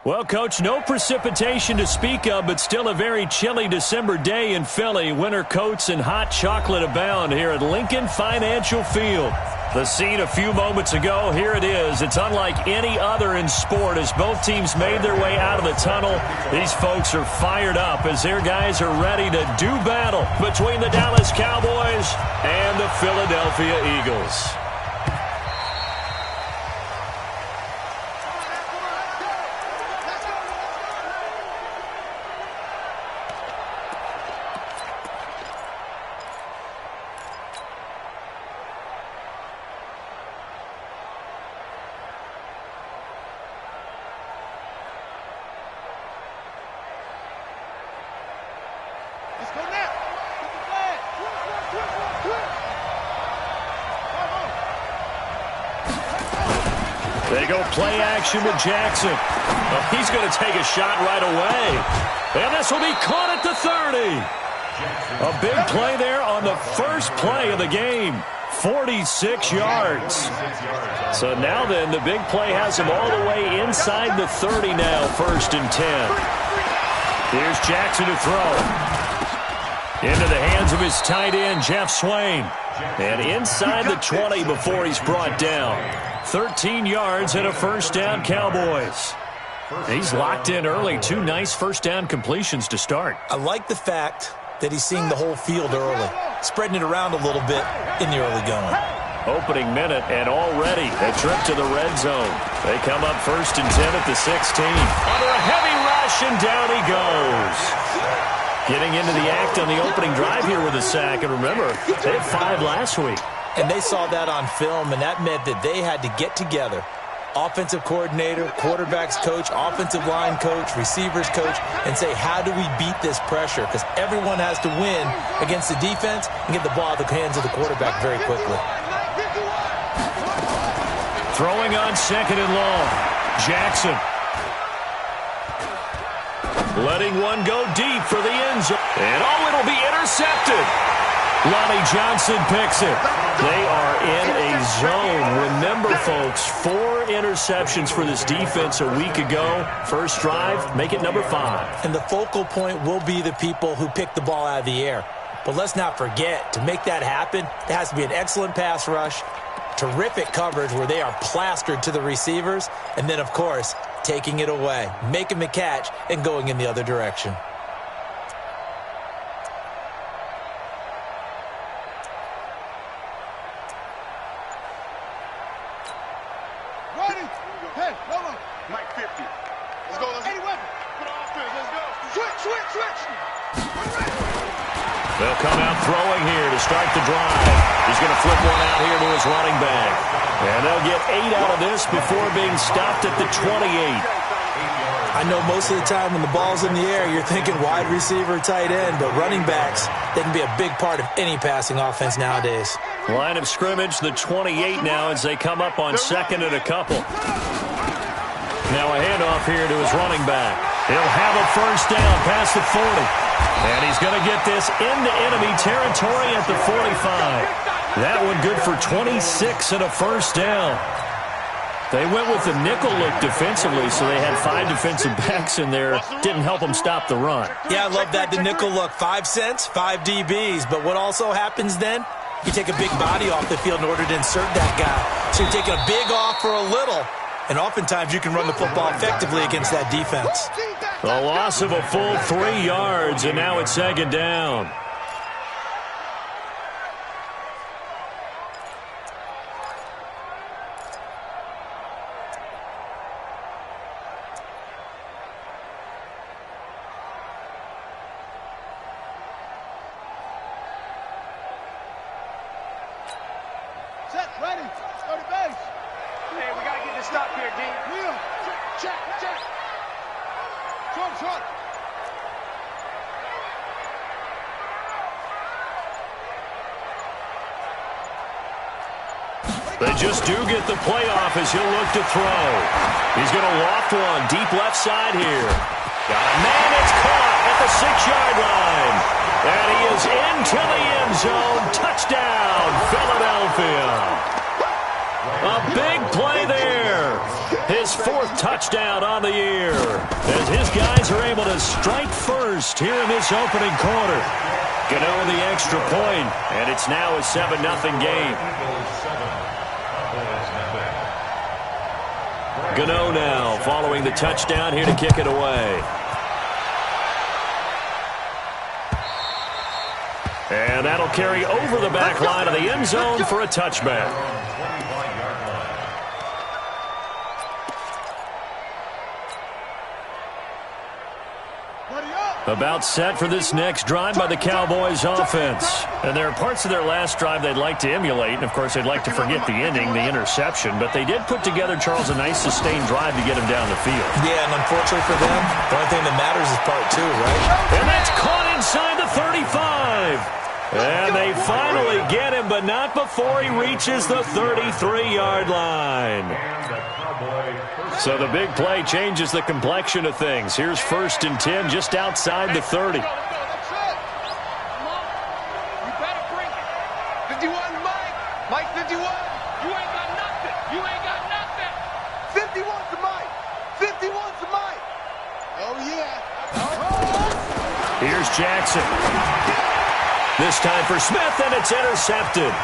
Well, Coach, no precipitation to speak of, but still a very chilly December day in Philly. Winter coats and hot chocolate abound here at Lincoln Financial Field. The scene a few moments ago, here it is. It's unlike any other in sport as both teams made their way out of the tunnel. These folks are fired up as their guys are ready to do battle between the Dallas Cowboys and the Philadelphia Eagles. They go play action with Jackson. Well, he's going to take a shot right away. And this will be caught at the 30. A big play there on the first play of the game. 46 yards. So now then, the big play has him all the way inside the 30 now, 1st and 10. Here's Jackson to throw. Into the hands of his tight end, Jeff Swain. And inside the 20 before he's brought down. 13 yards and a first down, Cowboys. He's locked in early. 2 nice first down completions to start. I like the fact that he's seeing the whole field early, spreading it around a little bit in the early going. Opening minute and already a trip to the red zone. They come up 1st and 10 at the 16. Under a heavy rush and down he goes. Getting into the act on the opening drive here with a sack. And remember, they had 5 last week. And they saw that on film, and that meant that they had to get together. Offensive coordinator, quarterbacks coach, offensive line coach, receivers coach, and say, how do we beat this pressure? Because everyone has to win against the defense and get the ball out of the hands of the quarterback very quickly. Throwing on 2nd and long. Jackson. Letting one go deep for the end zone. And it'll be intercepted. Lonnie Johnson picks it. They are in a zone. Remember, folks, 4 interceptions for this defense a week ago. First drive, make it number 5. And the focal point will be the people who pick the ball out of the air. But let's not forget, to make that happen, there has to be an excellent pass rush, terrific coverage where they are plastered to the receivers, and then, of course, taking it away, making the catch, and going in the other direction. They'll come out throwing here to start the drive. He's going to flip one out here to his running back. And they'll get 8 out of this before being stopped at the 28. I know most of the time when the ball's in the air, you're thinking wide receiver, tight end, but running backs, they can be a big part of any passing offense nowadays. Line of scrimmage, the 28 now as they come up on 2nd and a couple. Now a handoff here to his running back. He'll have a first down past the 40. And he's going to get this into enemy territory at the 45. That one good for 26 and a first down. They went with the nickel look defensively, so they had 5 defensive backs in there. Didn't help them stop the run. Yeah, I love that, the nickel look. 5 cents, 5 DBs. But what also happens then? You take a big body off the field in order to insert that guy. So you're taking a big off for a little. And oftentimes you can run the football effectively against that defense. A loss of a full 3 yards, and now it's second down. Ready. Go to base. Hey, we got to get this stop here, D. Wheel. Check. Short. They just do get the playoff as he'll look to throw. He's going to loft one deep left side here. Got a man, it's caught at the 6-yard line. And he is into the end zone. Touchdown, Philadelphia. A big play there. His 4th touchdown on the year. As his guys are able to strike first here in this opening quarter. Gano the extra point, and it's now a 7-0 game. Gano now following the touchdown here to kick it away. And that'll carry over the back line of the end zone for a touchback. About set for this next drive by the Cowboys offense. And there are parts of their last drive they'd like to emulate. And, of course, they'd like to forget the ending, the interception. But they did put together, Charles, a nice sustained drive to get him down the field. Yeah, and unfortunately for them, the only thing that matters is part 2, right? And that's caught inside the 35. And they finally get him, but not before he reaches the 33-yard line. So the big play changes the complexion of things. Here's 1st and 10 just outside the 30. You better bring it. 51, Mike. Mike, 51. You ain't got nothing. 51 to Mike. 51 to Mike. Oh, yeah. Here's Jackson. This time for Smith, and it's intercepted.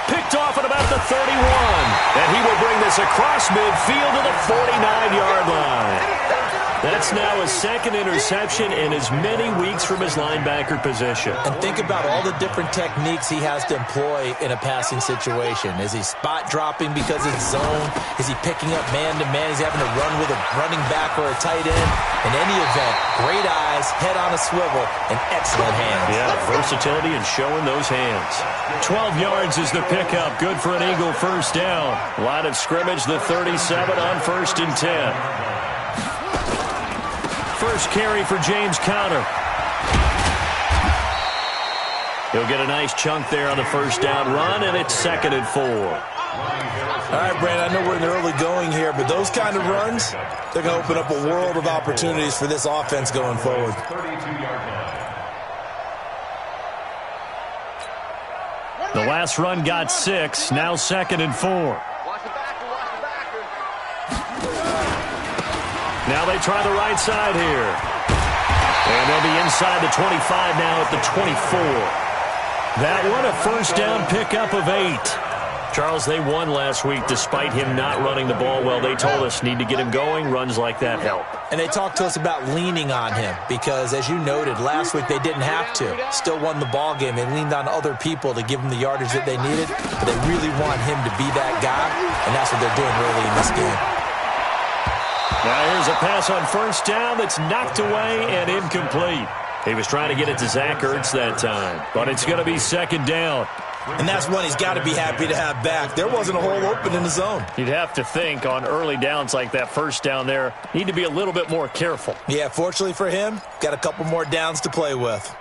Picked off at about the 31. And he will bring this across midfield to the 49-yard line. That's now his 2nd interception in as many weeks from his linebacker position. And think about all the different techniques he has to employ in a passing situation. Is he spot dropping because it's zone? Is he picking up man-to-man? Is he having to run with a running back or a tight end? In any event, great eyes, head on a swivel, and excellent hands. Yeah, versatility and showing those hands. 12 yards is the pickup. Good for an Eagle first down. Line of scrimmage, the 37 on 1st and 10. First carry for James Conner. He'll get a nice chunk there on the first down run, and it's 2nd and 4. All right, Brandon, I know we're in the early going here, but those kind of runs, they're going to open up a world of opportunities for this offense going forward. The last run got 6, now 2nd and 4. Now they try the right side here. And they'll be inside the 25 now at the 24. That one a first down pickup of 8. Charles, they won last week despite him not running the ball well. They told us need to get him going. Runs like that help. And they talked to us about leaning on him because, as you noted, last week they didn't have to. Still won the ball game. They leaned on other people to give them the yardage that they needed. But they really want him to be that guy, and that's what they're doing early in this game. Now here's a pass on first down that's knocked away and incomplete. He was trying to get it to Zach Ertz that time, but it's going to be 2nd down. And that's one he's got to be happy to have back. There wasn't a hole open in the zone. You'd have to think on early downs like that first down there, need to be a little bit more careful. Yeah, fortunately for him, got a couple more downs to play with.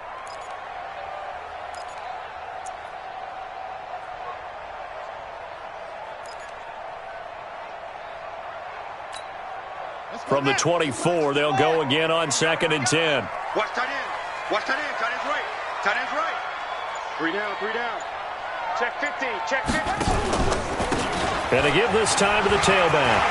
From the 24, they'll go again on 2nd and 10. Watch tight end. Watch tight end. Tight end's right. Tight end's right. 3 down. Check 50. And to give this time to the tailback.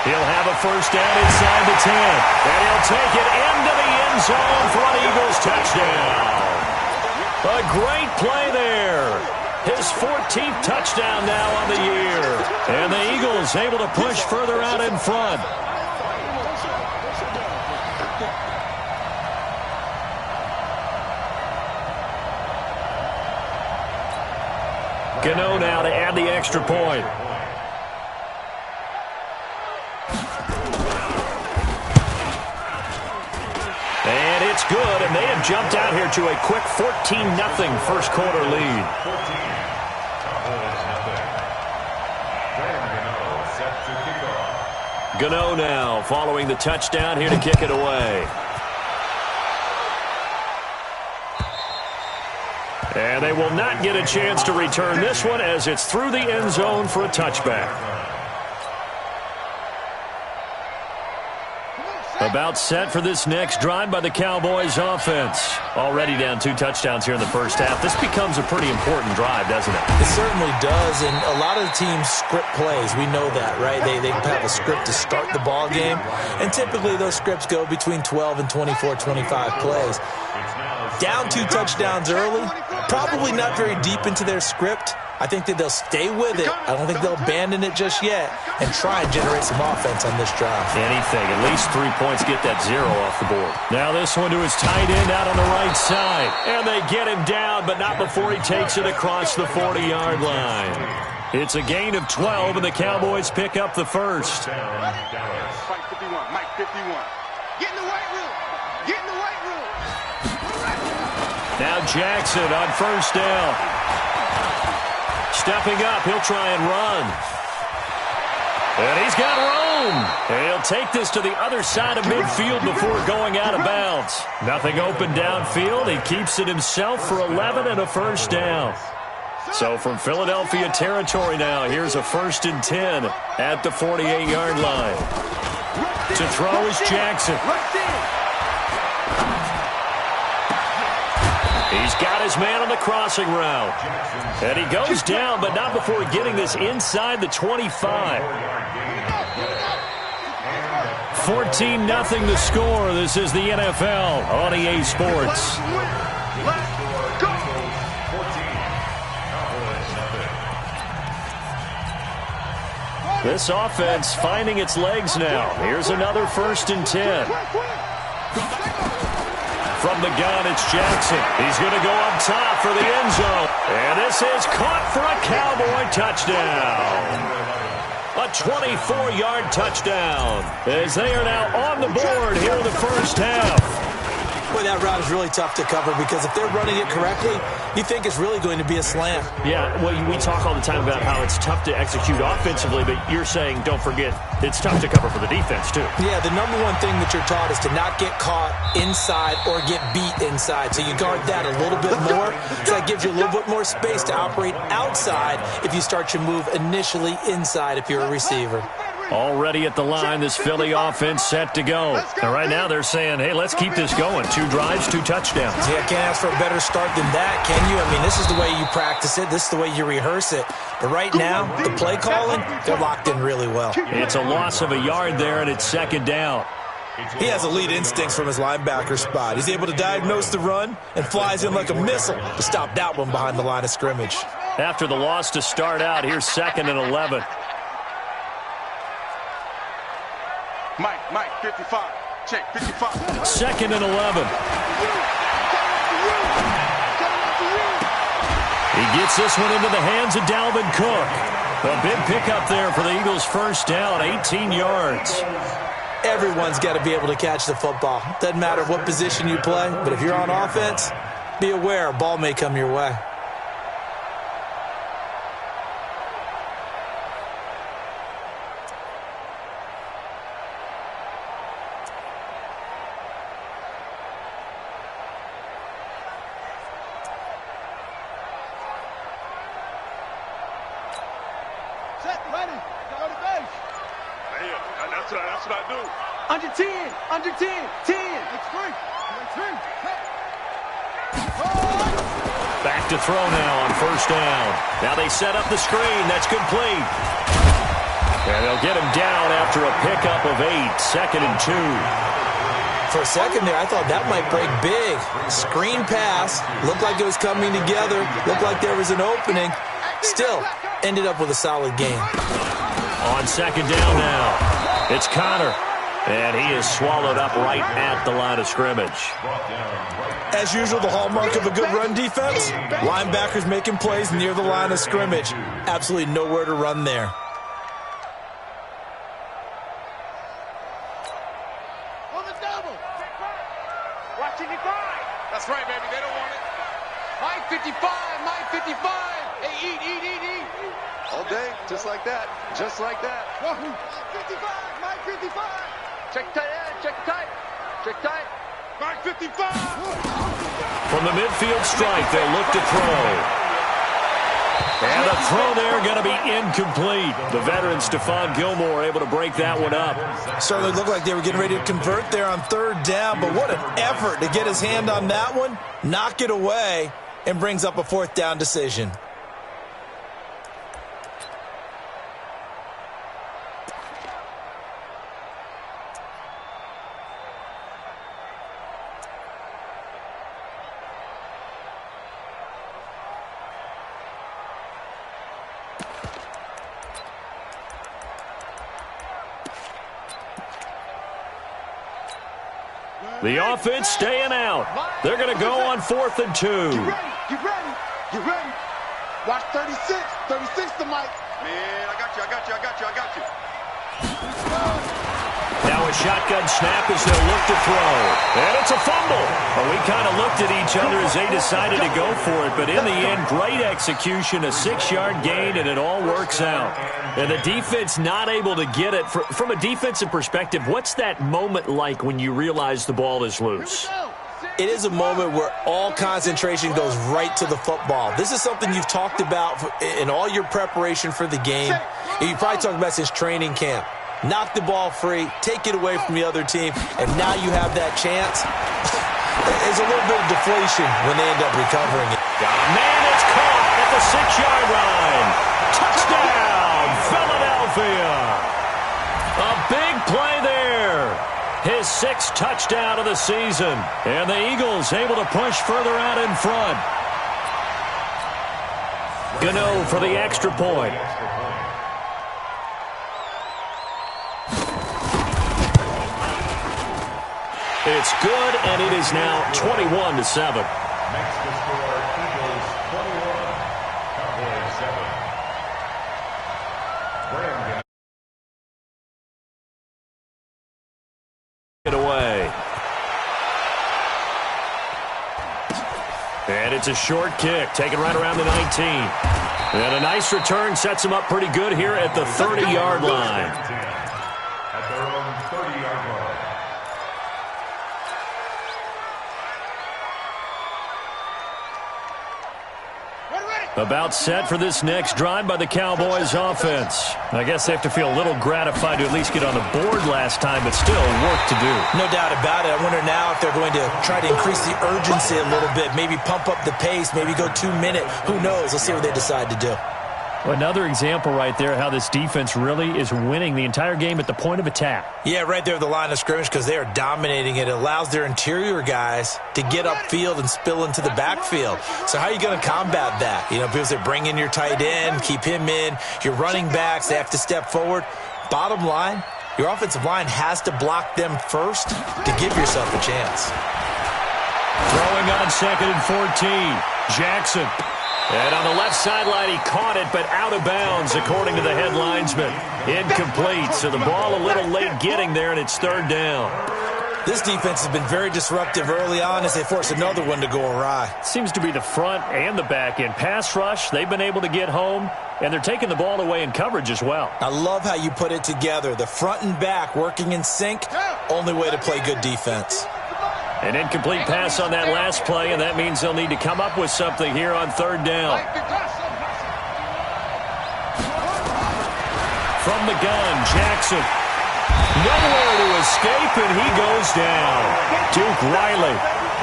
He'll have a first down inside the 10. And he'll take it into the end zone for an Eagles touchdown. A great play there. His 14th touchdown now on the year. And the Eagles able to push further out in front. Gano now to add the extra point. And it's good, and they have jumped out here to a quick 14-0 first quarter lead. Gano now following the touchdown here to kick it away. And they will not get a chance to return this one as it's through the end zone for a touchback. About set for this next drive by the Cowboys offense. Already down 2 touchdowns here in the first half. This becomes a pretty important drive, doesn't it? It certainly does, and a lot of the teams script plays. We know that, right? They have a script to start the ball game, and typically those scripts go between 12 and 24, 25 plays. Down 2 touchdowns early, probably not very deep into their script. I think that they'll stay with it. I don't think they'll abandon it just yet and try and generate some offense on this drive. Anything, at least 3 points, get that 0 off the board. Now this one to his tight end out on the right side. And they get him down, but not before he takes it across the 40-yard line. It's a gain of 12, and the Cowboys pick up the first. Mike 51, Mike 51. Get in the weight room. Get in the weight room. Now Jackson on first down. Stepping up, he'll try and run. And he's got room. And he'll take this to the other side of midfield before going out of bounds. Nothing open downfield. He keeps it himself for 11 and a first down. So from Philadelphia territory now, here's a 1st and 10 at the 48-yard line. To throw is Jackson. He's got his man on the crossing route. And he goes down, but not before getting this inside the 25. 14-0 the score. This is the NFL on EA Sports. This offense finding its legs now. Here's another 1st and 10. From the gun, it's Jackson. He's going to go up top for the end zone. And this is caught for a Cowboy touchdown. A 24-yard touchdown as they are now on the board here in the first half. Boy, that route is really tough to cover because if they're running it correctly, you think it's really going to be a slant. Yeah, well, we talk all the time about how it's tough to execute offensively, but you're saying, don't forget, it's tough to cover for the defense, too. Yeah, the number one thing that you're taught is to not get caught inside or get beat inside. So you guard that a little bit more. So that gives you a little bit more space to operate outside if you start your move initially inside if you're a receiver. Already at the line, this Philly offense set to go. And right now they're saying, hey, let's keep this going. 2 drives, 2 touchdowns. Yeah, can't ask for a better start than that, can you? I mean, this is the way you practice it. This is the way you rehearse it. But right now, the play calling, they're locked in really well. It's a loss of a yard there, and it's 2nd down. He has elite instincts from his linebacker spot. He's able to diagnose the run and flies in like a missile to stop that one behind the line of scrimmage. After the loss to start out, here's 2nd and 11. Mike, 55. Check, 55. 2nd and 11. He gets this one into the hands of Dalvin Cook. A big pickup there for the Eagles' first down, 18 yards. Everyone's got to be able to catch the football. Doesn't matter what position you play, but if you're on offense, be aware a ball may come your way. That's what I do. Under 10. Under 10. 10. It's free. Back to throw now on first down. Now they set up the screen. That's complete. And they'll get him down after a pickup of 8, 2nd and 2. For a second there, I thought that might break big. Screen pass. Looked like it was coming together. Looked like there was an opening. Still, ended up with a solid game. On second down now, it's Connor. And he is swallowed up right at the line of scrimmage. As usual, the hallmark of a good run defense, linebackers making plays near the line of scrimmage. Absolutely nowhere to run there. On the double. Watching it fly. That's right, baby. They don't want it. Mike 55, Mike 55. Hey, eat. All day, just like that. Just like that. 55, Mike 55. Check tight end. Check tight. Check tight. Mike 55. From the midfield strike, they'll look to throw. And the throw there going to be incomplete. The veteran Stephon Gilmore able to break that one up. Certainly looked like they were getting ready to convert there on third down, but what an effort to get his hand on that one, knock it away, and brings up a fourth down decision. The offense staying out. They're going to go on 4th and 2. Get ready. Watch 36. 36 to Mike. Man, I got you. Now a shotgun snap as they'll look to throw. And it's a fumble. Well, we kind of looked at each other as they decided to go for it. But in the end, great execution, a 6-yard gain, and it all works out. And the defense not able to get it. From a defensive perspective, what's that moment like when you realize the ball is loose? It is a moment where all concentration goes right to the football. This is something you've talked about in all your preparation for the game. You probably talked about since training camp. Knock the ball free, take it away from the other team, and now you have that chance. There's a little bit of deflation when they end up recovering it. Got a man, it's caught at the 6-yard line. Touchdown, Philadelphia. A big play there. His 6th touchdown of the season. And the Eagles able to push further out in front. Gano for the extra point. It's good, and it is now 21-7. Next to score, Eagles 21, Cowboys 7. It away. And it's a short kick, taken right around the 19. And a nice return sets him up pretty good here at the 30-yard line. At their own 30-yard line. About set for this next drive by the Cowboys offense. I guess they have to feel a little gratified to at least get on the board last time, but still work to do. No doubt about it. I wonder now if they're going to try to increase the urgency a little bit, maybe pump up the pace, maybe go 2-minute. Who knows? Let's see what they decide to do. Another example right there how this defense really is winning the entire game at the point of attack. Yeah, right there at the line of scrimmage because they are dominating it. It allows their interior guys to get upfield and spill into the backfield. So how are you going to combat that? You know, people say bring in your tight end, keep him in. Your running backs, they have to step forward. Bottom line, your offensive line has to block them first to give yourself a chance. Throwing on 2nd and 14. Jackson. And on the left sideline, he caught it, but out of bounds, according to the head linesman. Incomplete, so the ball a little late getting there, and it's 3rd down. This defense has been very disruptive early on as they force another one to go awry. Seems to be the front and the back end. Pass rush, they've been able to get home, and they're taking the ball away in coverage as well. I love how you put it together. The front and back working in sync, only way to play good defense. An incomplete pass on that last play, and that means they'll need to come up with something here on 3rd down. From the gun, Jackson. Nowhere to escape, and he goes down. Duke Riley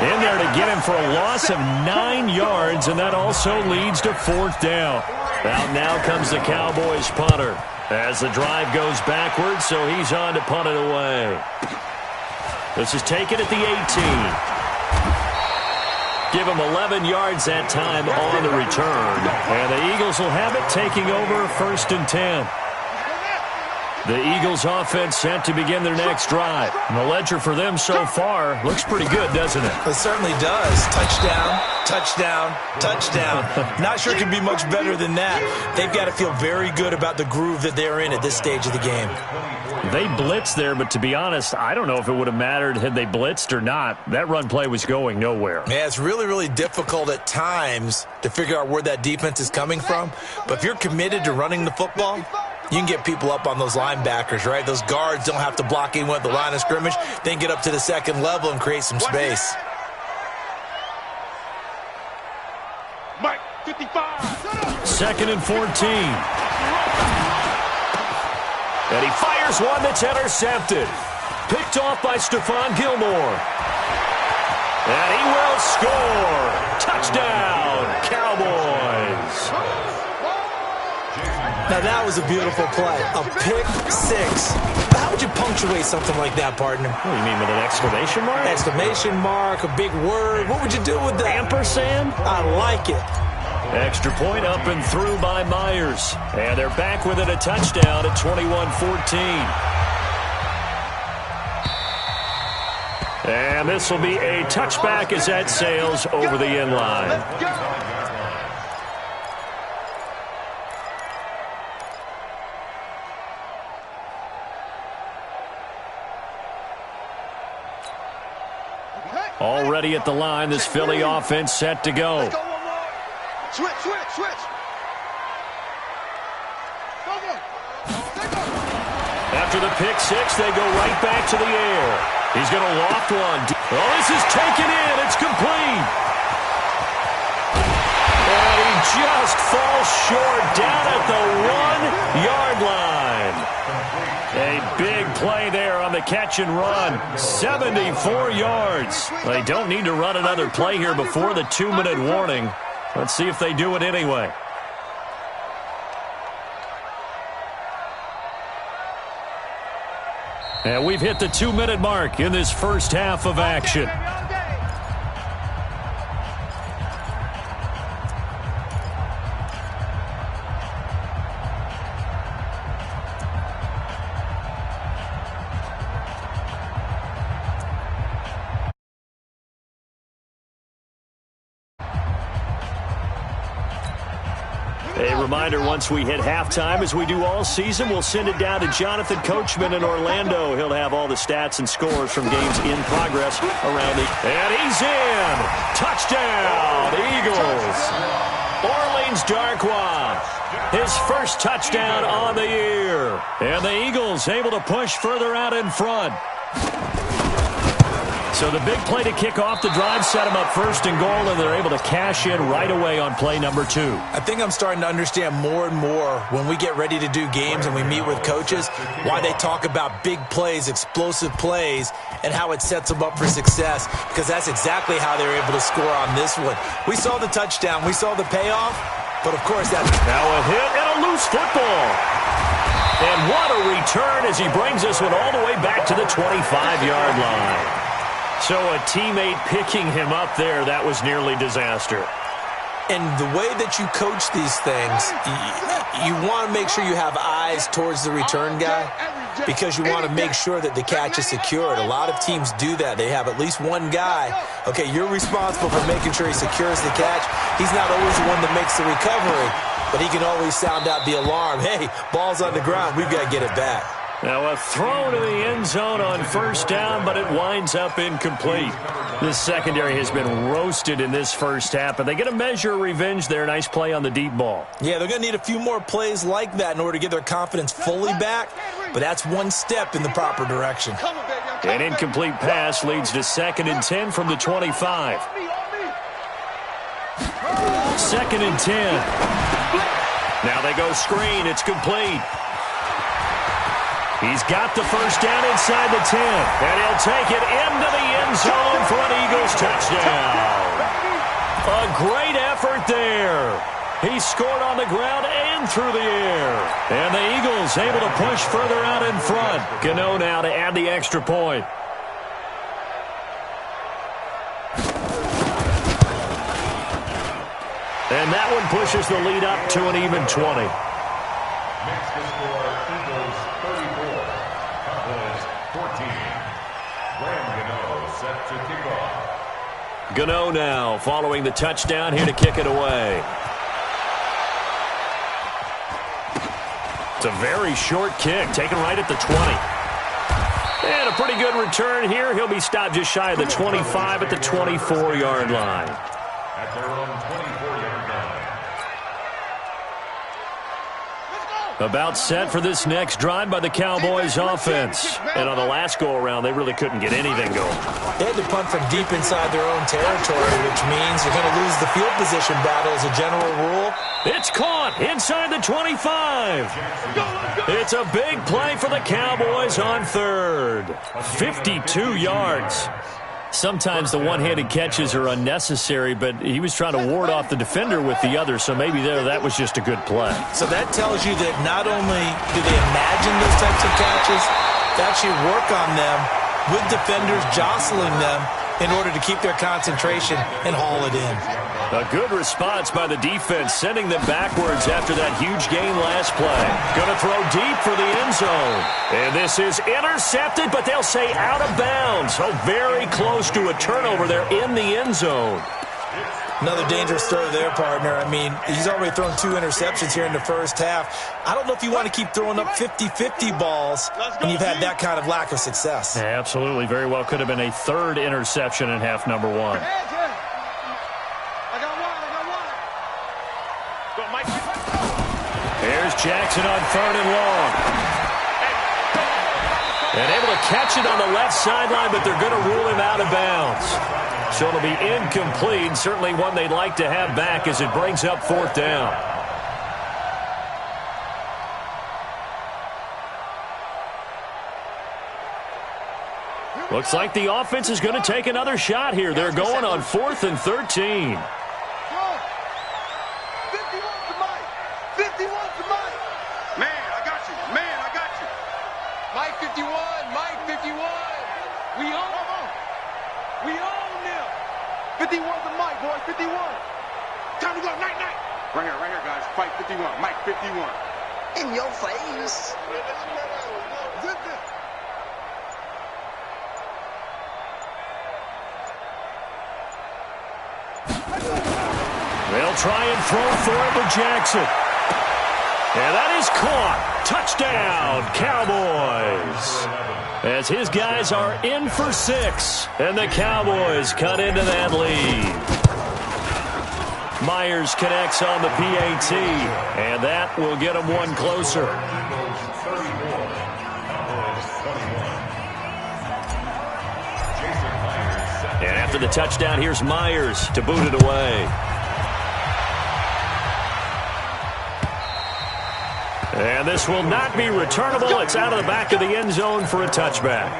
In there to get him for a loss of 9 yards, and that also leads to 4th down. Out now comes the Cowboys punter as the drive goes backwards, so he's on to punt it away. This is taken at the 18. Give him 11 yards that time on the return. And the Eagles will have it, taking over 1st and 10. The Eagles offense set to begin their next drive. And the ledger for them so far looks pretty good, doesn't it? It certainly does. Touchdown, touchdown, touchdown. Not sure it can be much better than that. They've got to feel very good about the groove that they're in at this stage of the game. They blitzed there, but to be honest, I don't know if it would have mattered had they blitzed or not. That run play was going nowhere. Yeah, it's really, really difficult at times to figure out where that defense is coming from. But if you're committed to running the football, you can get people up on those linebackers, right? Those guards don't have to block anyone at the line of scrimmage. They can get up to the second level and create some space. Mike, 55. 2nd and 14. And he fires one that's intercepted. Picked off by Stephon Gilmore. And he will score. Touchdown, Cowboys. Now, that was a beautiful play. A pick six. How would you punctuate something like that, partner? What do you mean, with an exclamation mark? Exclamation mark, a big word. What would you do with that? Ampersand? I like it. Extra point up and through by Myers. And they're back with it, a touchdown at 21-14. And this will be a touchback as that sails over the end line. Already at the line, this Philly offense set to go. Switch. After the pick six, they go right back to the air. He's going to loft one. Oh, this is taken in. It's complete. And he just falls short down at the 1-yard line. A big play there on the catch and run. 74 yards. They don't need to run another play here before the 2-minute warning. Let's see if they do it anyway. And we've hit the 2-minute mark in this first half of action. A reminder, once we hit halftime, as we do all season, we'll send it down to Jonathan Coachman in Orlando. He'll have all the stats and scores from games in progress around the... And he's in! Touchdown, Eagles! Orleans Darkwa, his first touchdown on the year. And the Eagles able to push further out in front. So the big play to kick off the drive set them up 1st and goal, and they're able to cash in right away on play number 2. I think I'm starting to understand more and more when we get ready to do games and we meet with coaches why they talk about big plays, explosive plays, and how it sets them up for success, because that's exactly how they were able to score on this one. We saw the touchdown. We saw the payoff, but of course that's... Now a hit and a loose football. And what a return as he brings this one all the way back to the 25-yard line. So a teammate picking him up there, that was nearly disaster. And the way that you coach these things, you want to make sure you have eyes towards the return guy because you want to make sure that the catch is secured. A lot of teams do that. They have at least one guy. Okay, you're responsible for making sure he secures the catch. He's not always the one that makes the recovery, but he can always sound out the alarm. Hey, ball's on the ground. We've got to get it back. Now a throw to the end zone on 1st down, but it winds up incomplete. This secondary has been roasted in this first half, but they get a measure of revenge there. Nice play on the deep ball. Yeah, they're going to need a few more plays like that in order to get their confidence fully back, but that's one step in the proper direction. An incomplete pass leads to 2nd and 10 from the 25. 2nd and 10. Now they go screen. It's complete. He's got the first down inside the 10, and he'll take it into the end zone for an Eagles touchdown. A great effort there. He scored on the ground and through the air. And the Eagles able to push further out in front. Gano now to add the extra point. And that one pushes the lead up to an even 20. Makes the score Eagles 34, Cowboys 14. Graham Gano set to kick off. Gano now following the touchdown here to kick it away. It's a very short kick, taken right at the 20. And a pretty good return here. He'll be stopped just shy of the 25 at the 24-yard line. At their own 24-yard line. About set for this next drive by the Cowboys offense. And on the last go-around, they really couldn't get anything going. They had to punt from deep inside their own territory, which means you're going to lose the field position battle as a general rule. It's caught inside the 25. It's a big play for the Cowboys on third. 52 yards. Sometimes the one-handed catches are unnecessary, but he was trying to ward off the defender with the other, so maybe that was just a good play. So that tells you that not only do they imagine those types of catches, they actually work on them with defenders jostling them in order to keep their concentration and haul it in. A good response by the defense, sending them backwards after that huge gain last play. Going to throw deep for the end zone. And this is intercepted, but they'll say out of bounds. So very close to a turnover there in the end zone. Another dangerous throw there, partner. I mean, he's already thrown 2 interceptions here in the first half. I don't know if you want to keep throwing up 50-50 balls when you've had that kind of lack of success. Yeah, absolutely. Very well could have been a third interception in half number 1. Here's Jackson on third and long. And able to catch it on the left sideline, but they're going to rule him out of bounds. So it'll be incomplete. Certainly one they'd like to have back as it brings up fourth down. Looks like the offense is going to take another shot here. They're going on 4th and 13. Mike 51, Mike 51. We own them. 51 to Mike, boy, 51. Time to go, night. Right here, guys. Fight 51, Mike 51. In your face. They'll try and throw for it with Jackson. And that is caught. Touchdown, Cowboys. As his guys are in for 6. And the Cowboys cut into that lead. Myers connects on the PAT. And that will get him one closer. And after the touchdown, here's Myers to boot it away. And this will not be returnable. It's out of the back of the end zone for a touchback.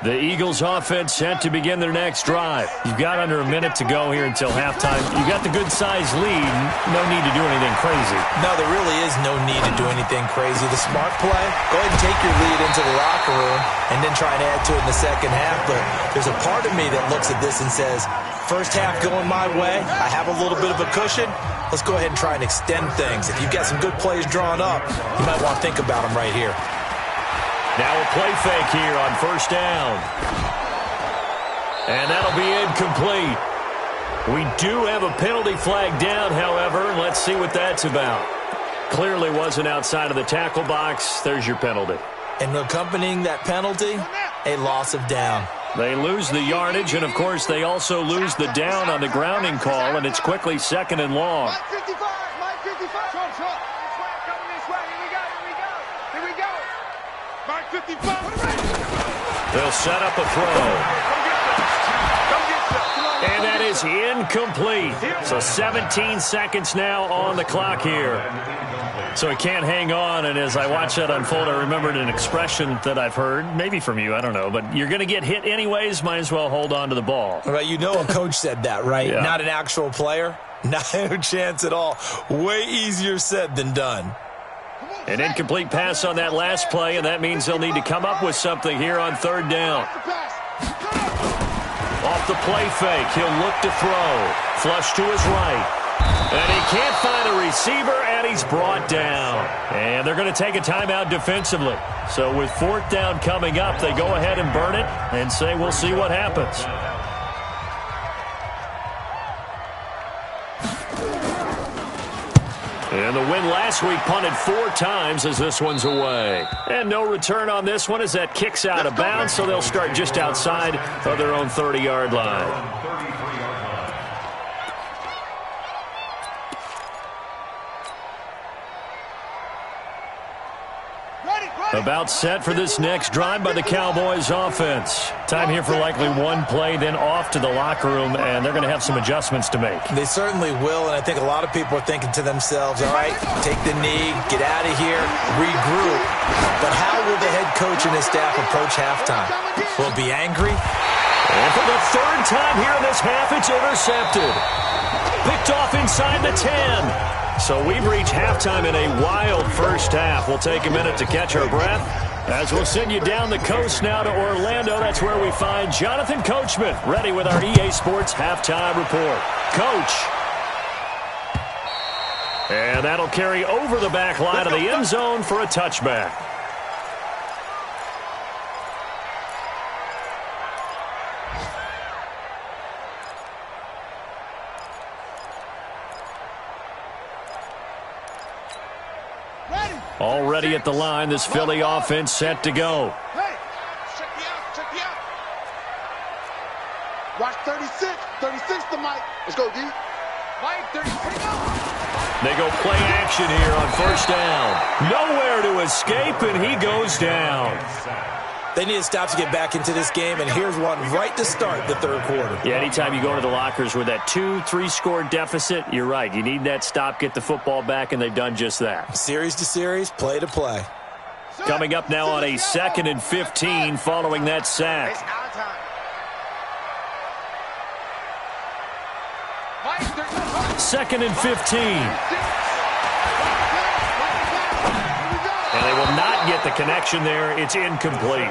The Eagles offense set to begin their next drive. You've got under a minute to go here until halftime. You got the good-sized lead. No need to do anything crazy. No, there really is no need to do anything crazy. The smart play, go ahead and take your lead into the locker room and then try and add to it in the second half. But there's a part of me that looks at this and says, first half going my way, I have a little bit of a cushion. Let's go ahead and try and extend things. If you've got some good plays drawn up, you might want to think about them right here. Now a play fake here on first down. And that'll be incomplete. We do have a penalty flag down, however. Let's see what that's about. Clearly wasn't outside of the tackle box. There's your penalty. And accompanying that penalty, a loss of down. They lose the yardage, and, of course, they also lose the down on the grounding call, and it's quickly 2nd and long. Mike 55, Mike 55. Short. Coming this way. Here we go. Mike 55. They'll set up a throw. And that is incomplete. So 17 seconds now on the clock here. So he can't hang on, and as I watch that unfold, I remembered an expression that I've heard, maybe from you, I don't know, but you're going to get hit anyways, might as well hold on to the ball. Well, you know a coach said that, right? Yeah. Not an actual player? Not a chance at all. Way easier said than done. An incomplete pass on that last play, and that means they'll need to come up with something here on third down. Off the play fake, he'll look to throw. Flush to his right. And he can't find a receiver, and he's brought down. And they're going to take a timeout defensively. So with fourth down coming up, they go ahead and burn it and say we'll see what happens. And the win last week punted 4 times as this one's away. And no return on this one as that kicks out of bounds, so they'll start just outside of their own 30-yard line. About set for this next drive by the Cowboys offense. Time here for likely one play, then off to the locker room, and they're going to have some adjustments to make. They certainly will, and I think a lot of people are thinking to themselves, all right, take the knee, get out of here, regroup. But how will the head coach and his staff approach halftime? Will be angry? And for the third time here in this half, it's intercepted. Picked off inside the 10. So we've reached halftime in a wild first half. We'll take a minute to catch our breath as we'll send you down the coast now to Orlando. That's where we find Jonathan Coachman ready with our EA Sports halftime report. Coach. And that'll carry over the back line of the end zone for a touchback. Already at the line, this Philly offense set to go. Hey, check me out. Watch 36. 36 to Mike. Let's go, D. Mike, 36. They go play action here on first down. Nowhere to escape, and he goes down. They need to stop to get back into this game, and here's one right to start the third quarter. Yeah, anytime you go to the lockers with that 2-3 score deficit, you're right. You need that stop, get the football back, and they've done just that. Series to series, play to play. Coming up now on a 2nd and 15 following that sack. It's our time. 2nd and 15. And they will not get the connection there. It's incomplete.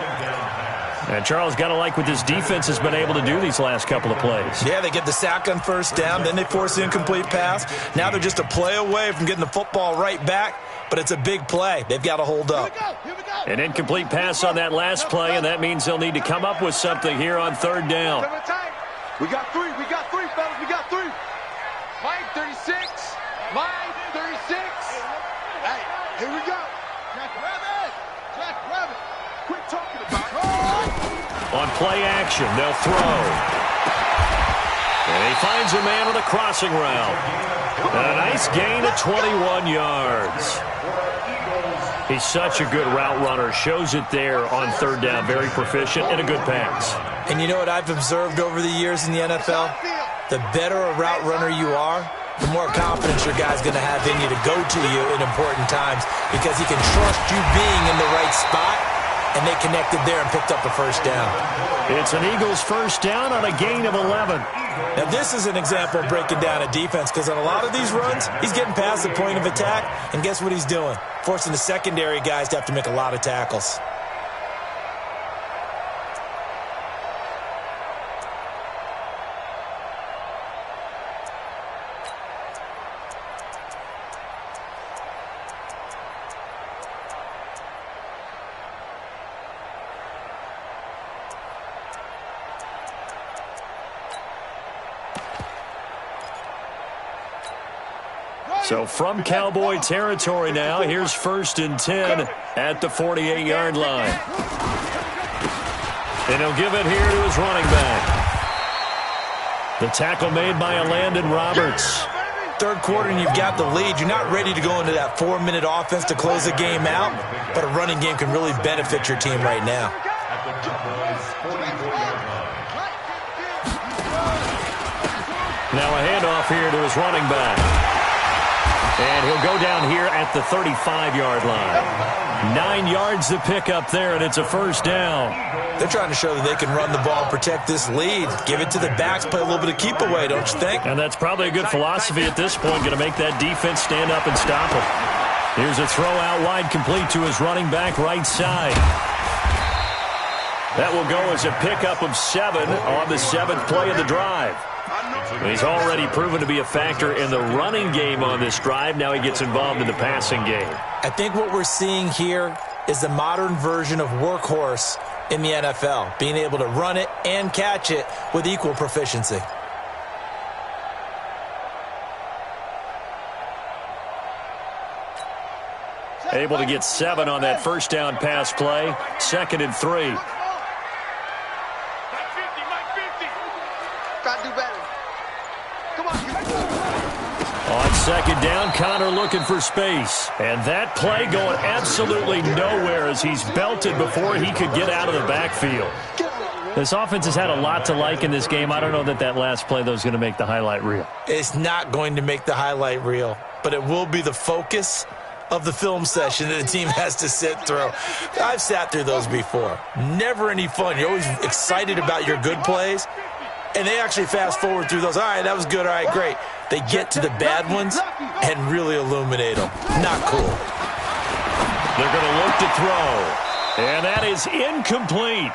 And Charles, got to like what this defense has been able to do these last couple of plays. Yeah, they get the sack on first down, then they force the incomplete pass. Now they're just a play away from getting the football right back, but it's a big play. They've got to hold up. Here we go. An incomplete pass on that last play, and that means they'll need to come up with something here on third down. We got three, fellas. We got 3. Mike, 36. Mike, 36. Hey, here we go. Jack Rabbit. Quit talking about it. On play action, they'll throw. And he finds a man with a crossing route. And a nice gain of 21 yards. He's such a good route runner. Shows it there on third down. Very proficient and a good pass. And you know what I've observed over the years in the NFL? The better a route runner you are, the more confidence your guy's going to have in you to go to you in important times because he can trust you being in the right spot, and they connected there and picked up a first down. It's an Eagles first down on a gain of 11. Now, this is an example of breaking down a defense because on a lot of these runs, he's getting past the point of attack, and guess what he's doing? Forcing the secondary guys to have to make a lot of tackles. So from Cowboy territory now, here's 1st and 10 at the 48-yard line. And he'll give it here to his running back. The tackle made by Landon Roberts. Third quarter and you've got the lead. You're not ready to go into that 4-minute offense to close the game out, but a running game can really benefit your team right now. the Cowboys' 44-yard line. Now a handoff here to his running back. And he'll go down here at the 35-yard line. 9 yards to pick up there, and it's a first down. They're trying to show that they can run the ball and protect this lead. Give it to the backs, play a little bit of keep away, don't you think? And that's probably a good philosophy at this point, going to make that defense stand up and stop him. Here's a throw out wide, complete to his running back right side. That will go as a pickup of 7 on the 7th play of the drive. He's already proven to be a factor in the running game on this drive. Now he gets involved in the passing game. I think what we're seeing here is the modern version of workhorse in the NFL, being able to run it and catch it with equal proficiency. Able to get 7 on that first down pass play. 2nd and 3. Gotta do better. Come on. On 2nd down, Connor looking for space. And that play going absolutely nowhere as he's belted before he could get out of the backfield. This offense has had a lot to like in this game. I don't know that that last play, though, is going to make the highlight reel. It's not going to make the highlight reel, but it will be the focus of the film session that the team has to sit through. I've sat through those before. Never any fun. You're always excited about your good plays, and they actually fast forward through those. All right, that was good. All right, great. They get to the bad ones and really illuminate them. Not cool. They're going to look to throw. And that is incomplete.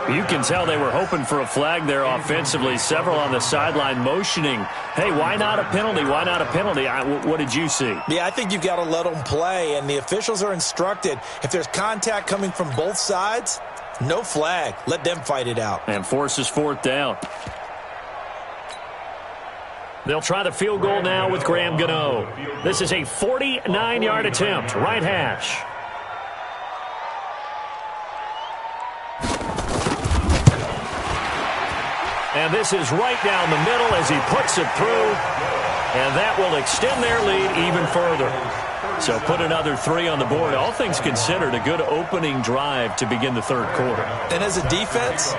You can tell they were hoping for a flag there offensively. Several on the sideline motioning, hey, why not a penalty? Why not a penalty? What did you see? Yeah, I think you've got to let them play, and the officials are instructed. If there's contact coming from both sides, no flag. Let them fight it out. And forces 4th down. They'll try the field goal now with Graham Gano. This is a 49-yard attempt, right hash. And this is right down the middle as he puts it through. And that will extend their lead even further. So put another 3 on the board. All things considered, a good opening drive to begin the 3rd quarter. And as a defense,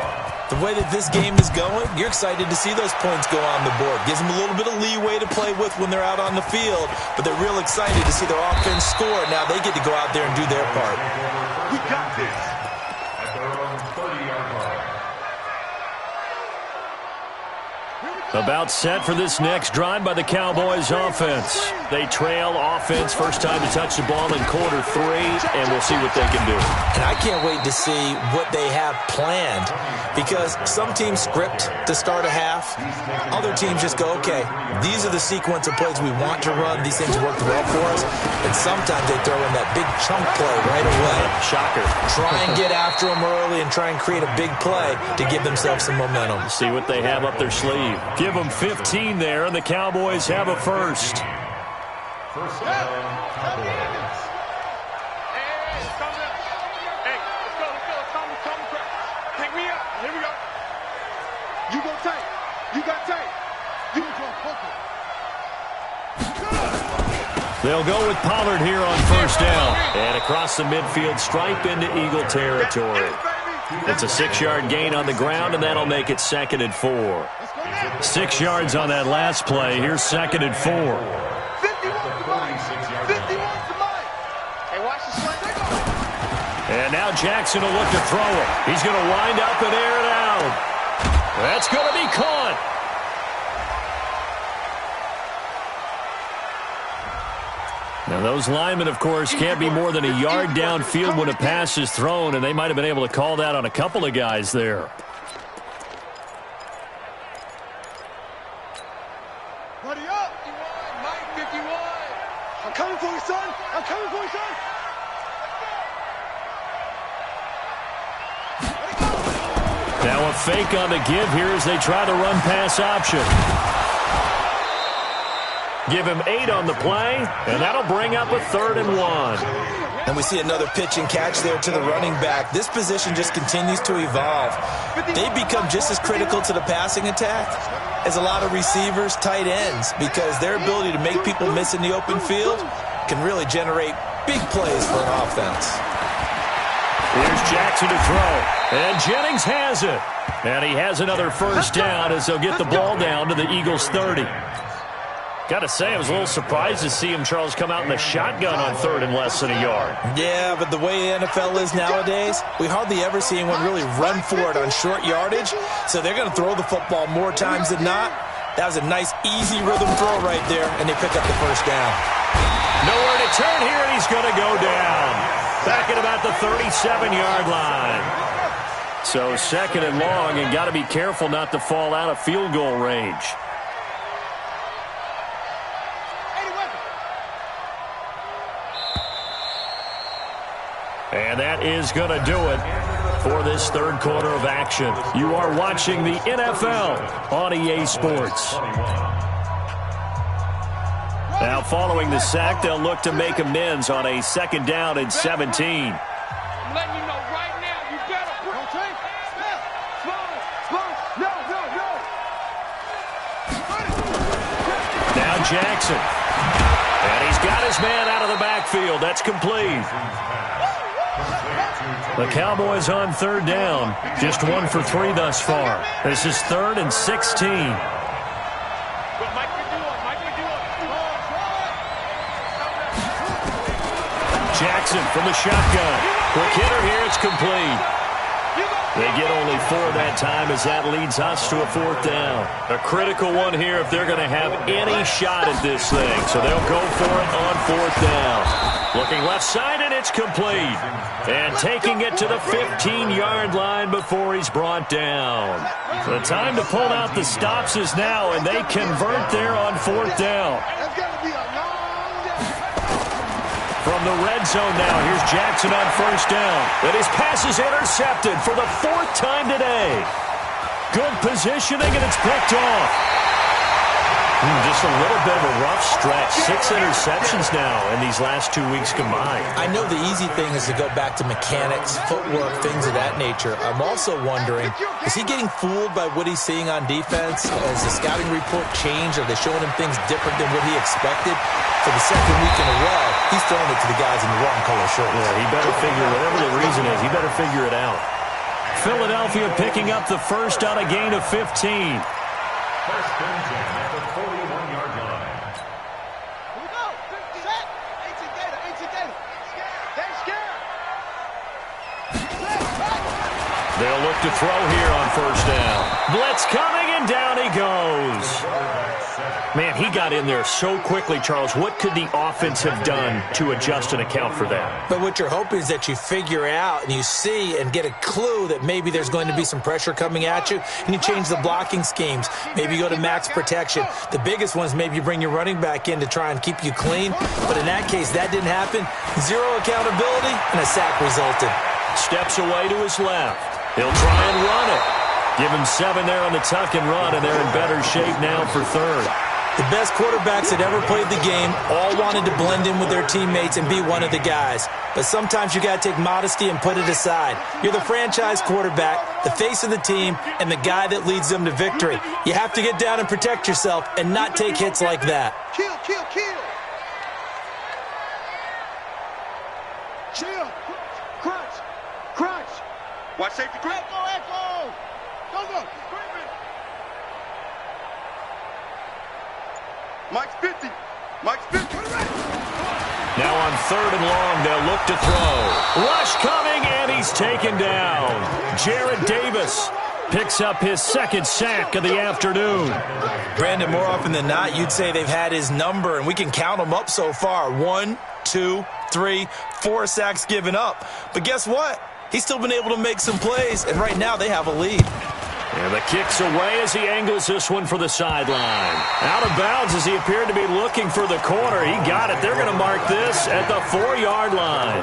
the way that this game is going, you're excited to see those points go on the board. Gives them a little bit of leeway to play with when they're out on the field, but they're real excited to see their offense score. Now they get to go out there and do their part. We got this. At their own 30-yard line. About set for this next drive by the Cowboys offense. They trail offense, first time to touch the ball in quarter 3, and we'll see what they can do. And I can't wait to see what they have planned, because some teams script to start a half. Other teams just go, okay, these are the sequence of plays we want to run. These things work well for us. And sometimes they throw in that big chunk play right away. Shocker. Try and get after them early and try and create a big play to give themselves some momentum. See what they have up their sleeve. Give them 15 there, and the Cowboys have a first. First down, Cowboys. Hey, let's go. Take me out. Here we go. You go tight. You got tight. You go hook. They'll go with Pollard here on first down. And across the midfield stripe into Eagle territory. It's a 6-yard gain on the ground, and that'll make it 2nd and 4. 6 yards on that last play. Here's 2nd and 4. 51 to mine. Hey, watch the sling. And now Jackson will look to throw it. He's going to wind up and air it out. That's going to be caught. Now, those linemen, of course, can't be more than a yard downfield when a pass is thrown, and they might have been able to call that on a couple of guys there. Ready up. 51, Mike 51. I'm coming for you, son. I'm coming for you, son. Now a fake on the give here as they try the run pass option. Give him 8 on the play, and that'll bring up a 3rd and 1. And we see another pitch and catch there to the running back. This position just continues to evolve. They become just as critical to the passing attack as a lot of receivers, tight ends, because their ability to make people miss in the open field can really generate big plays for an offense. Here's Jackson to throw. And Jennings has it. And he has another first down as they'll get the ball down to the Eagles' 30. Got to say, I was a little surprised to see him, Charles, come out in the shotgun on third and less than a yard. Yeah, but the way the NFL is nowadays, we hardly ever see anyone really run for it on short yardage. So they're going to throw the football more times than not. That was a nice, easy rhythm throw right there, and they pick up the first down. Nowhere to turn here, and he's going to go down. Back at about the 37-yard line. So second and long, and got to be careful not to fall out of field goal range. And that is going to do it for this third quarter of action. You are watching the NFL on EA Sports. Now following the sack, they'll look to make amends on a second down and 17. I'm letting you know right now, you better protect. Now Jackson. And he's got his man out of the backfield. That's complete. The Cowboys on third down. Just 1 for 3 thus far. This is 3rd and 16. Jackson from the shotgun. Quick hitter here. It's complete. They get only 4 that time as that leads us to a 4th down. A critical one here if they're going to have any shot at this thing. So they'll go for it on 4th down. Looking left side, and it's complete. And taking it to the 15-yard line before he's brought down. The time to pull out the stops is now, and they convert there on 4th down. From the red zone now, here's Jackson on first down. And his pass is intercepted for the 4th time today. Good positioning, and it's picked off. Just a little bit of a rough stretch. 6 interceptions now in these last 2 weeks combined. I know the easy thing is to go back to mechanics, footwork, things of that nature. I'm also wondering, is he getting fooled by what he's seeing on defense? Has the scouting report changed? Are they showing him things different than what he expected? For the second week in a row, he's throwing it to the guys in the wrong color shirts. Yeah, he better figure, whatever the reason is, he better figure it out. Philadelphia picking up the first on a gain of 15. First and 10 at the 41-yard line. Here we go. Set. Ancient Gator. Ancient Gator. They're scared. They'll look to throw here on first down. Blitz coming, and down he goes. Man, he got in there so quickly, Charles. What could the offense have done to adjust and account for that? But what you're hoping is that you figure out and you see and get a clue that maybe there's going to be some pressure coming at you, and you change the blocking schemes. Maybe you go to max protection. The biggest one is maybe you bring your running back in to try and keep you clean. But in that case, that didn't happen. 0 accountability, and a sack resulted. Steps away to his left. He'll try and run it. Give him 7 there on the tuck and run, and they're in better shape now for third. The best quarterbacks that ever played the game all wanted to blend in with their teammates and be one of the guys. But sometimes you got to take modesty and put it aside. You're the franchise quarterback, the face of the team, and the guy that leads them to victory. You have to get down and protect yourself and not take hits like that. Kill, kill, kill. Chill. Crunch. Crunch. Watch safety grip. Echo, echo. Go. Mike's 50. Mike's 50. Now on third and long, they'll look to throw. Rush coming, and he's taken down. Jared Davis picks up his 2nd sack of the afternoon. Brandon, more often than not, you'd say they've had his number, and we can count them up so far. 1, 2, 3, 4 sacks given up. But guess what? He's still been able to make some plays, and right now they have a lead. And the kick's away as he angles this one for the sideline. Out of bounds as he appeared to be looking for the corner. He got it. They're going to mark this at the 4-yard line.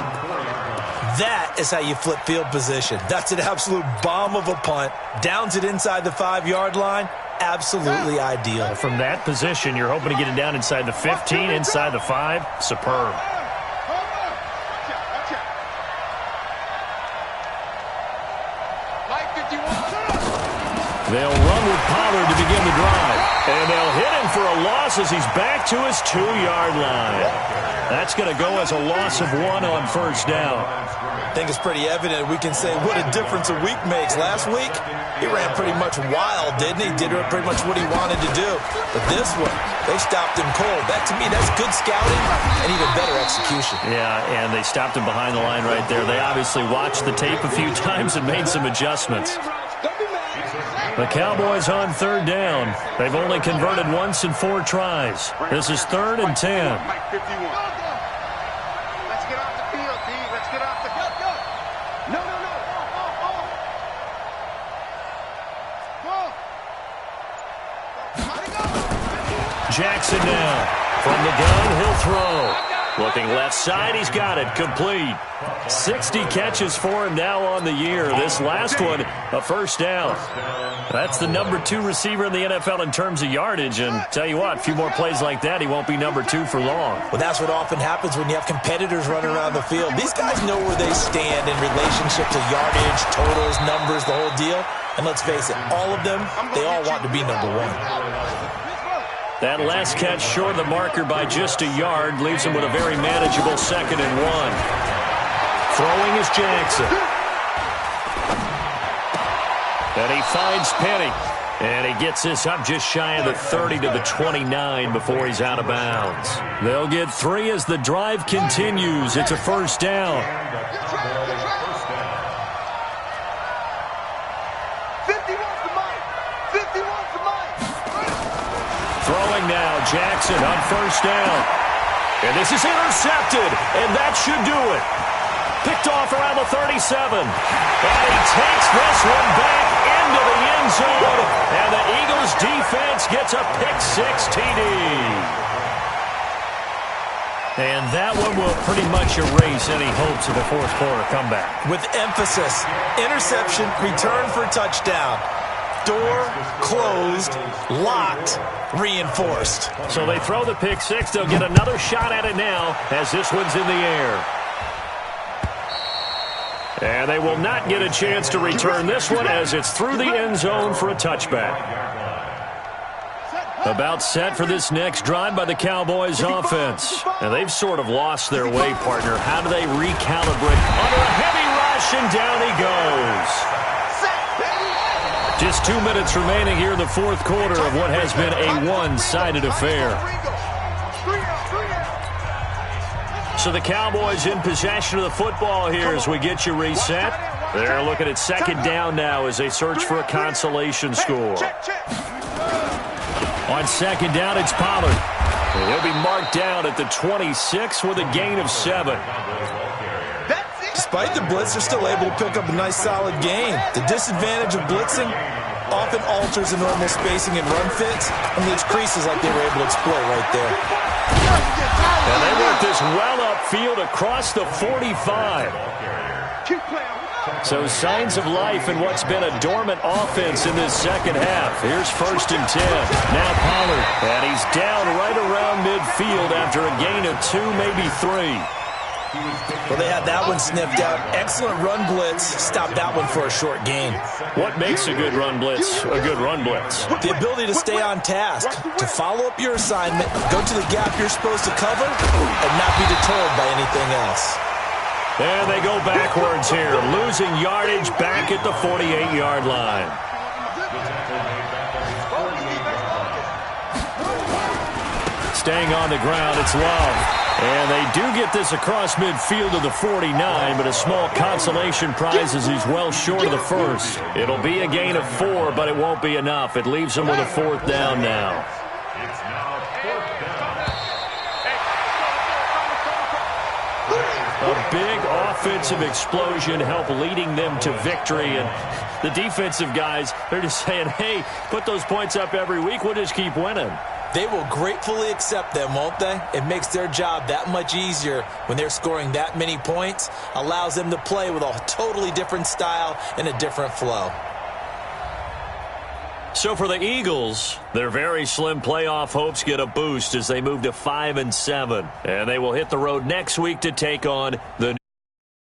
That is how you flip field position. That's an absolute bomb of a punt. Downs it inside the 5-yard line. Absolutely ideal. From that position, you're hoping to get it down inside the 15, inside the 5. Superb. They'll run with Pollard to begin the drive. And they'll hit him for a loss as he's back to his 2-yard line. That's going to go as a loss of 1 on first down. I think it's pretty evident. We can say what a difference a week makes. Last week, he ran pretty much wild, didn't he? Did pretty much what he wanted to do. But this one, they stopped him cold. That, to me, that's good scouting and even better execution. Yeah, and they stopped him behind the line right there. They obviously watched the tape a few times and made some adjustments. The Cowboys on third down. They've only converted once in 4 tries. This is 3rd and 10. Let's get off the field, D. Let's get off the field. No. Jackson now. From the gun, he'll throw. Looking left side, he's got it. Complete. 60 catches for him now on the year. This last one, a first down. That's the number 2 receiver in the NFL in terms of yardage. And tell you what, a few more plays like that, he won't be number 2 for long. Well, that's what often happens when you have competitors running around the field. These guys know where they stand in relationship to yardage, totals, numbers, the whole deal. And let's face it, all of them, they all want to be number 1. That last catch short of the marker by just a yard leaves him with a very manageable 2nd and 1. Throwing is Jackson. And he finds Penny. And he gets this up just shy of the 30 to the 29 before he's out of bounds. They'll get 3 as the drive continues. It's a first down. 51's the mic. 51's the mic. Throwing now, Jackson on first down. And this is intercepted, and that should do it. Picked off around the 37. And he takes this one back into the end zone, and the Eagles defense gets a pick-6 TD. And that one will pretty much erase any hopes of a fourth-quarter comeback. With emphasis, interception, return for touchdown. Door closed, locked, reinforced. So they throw the pick-6. They'll get another shot at it now as this one's in the air. And they will not get a chance to return this one as it's through the end zone for a touchback. About set for this next drive by the Cowboys offense. And they've sort of lost their way, partner. How do they recalibrate? Under a heavy rush, and down he goes. Just 2 minutes remaining here in the fourth quarter of what has been a one-sided affair. So the Cowboys in possession of the football here as we get you reset. They're looking at 2nd down now as they search for a consolation score. On 2nd down, it's Pollard. And he'll be marked down at the 26 with a gain of 7. Despite the blitz, they're still able to pick up a nice, solid gain. The disadvantage of blitzing often alters the normal spacing and run fits, and leaves creases like they were able to exploit right there. And they work this well upfield across the 45. So signs of life in what's been a dormant offense in this second half. Here's 1st and 10. Now Pollard, and he's down right around midfield after a gain of 2, maybe 3. Well, they had that one sniffed out. Excellent run blitz. Stopped that one for a short gain. What makes a good run blitz a good run blitz? The ability to stay on task, to follow up your assignment, go to the gap you're supposed to cover, and not be deterred by anything else. And they go backwards here, losing yardage back at the 48-yard line. Staying on the ground, it's Love. And they do get this across midfield to the 49, but a small consolation prize as he's well short of the first. It'll be a gain of 4, but it won't be enough. It leaves him with a 4th down now. It's now 4th down. A big offensive explosion helped leading them to victory. And the defensive guys, they're just saying, hey, put those points up every week. We'll just keep winning. They will gratefully accept them, won't they? It makes their job that much easier when they're scoring that many points. Allows them to play with a totally different style and a different flow. So for the Eagles, their very slim playoff hopes get a boost as they move to 5-7. And they will hit the road next week to take on the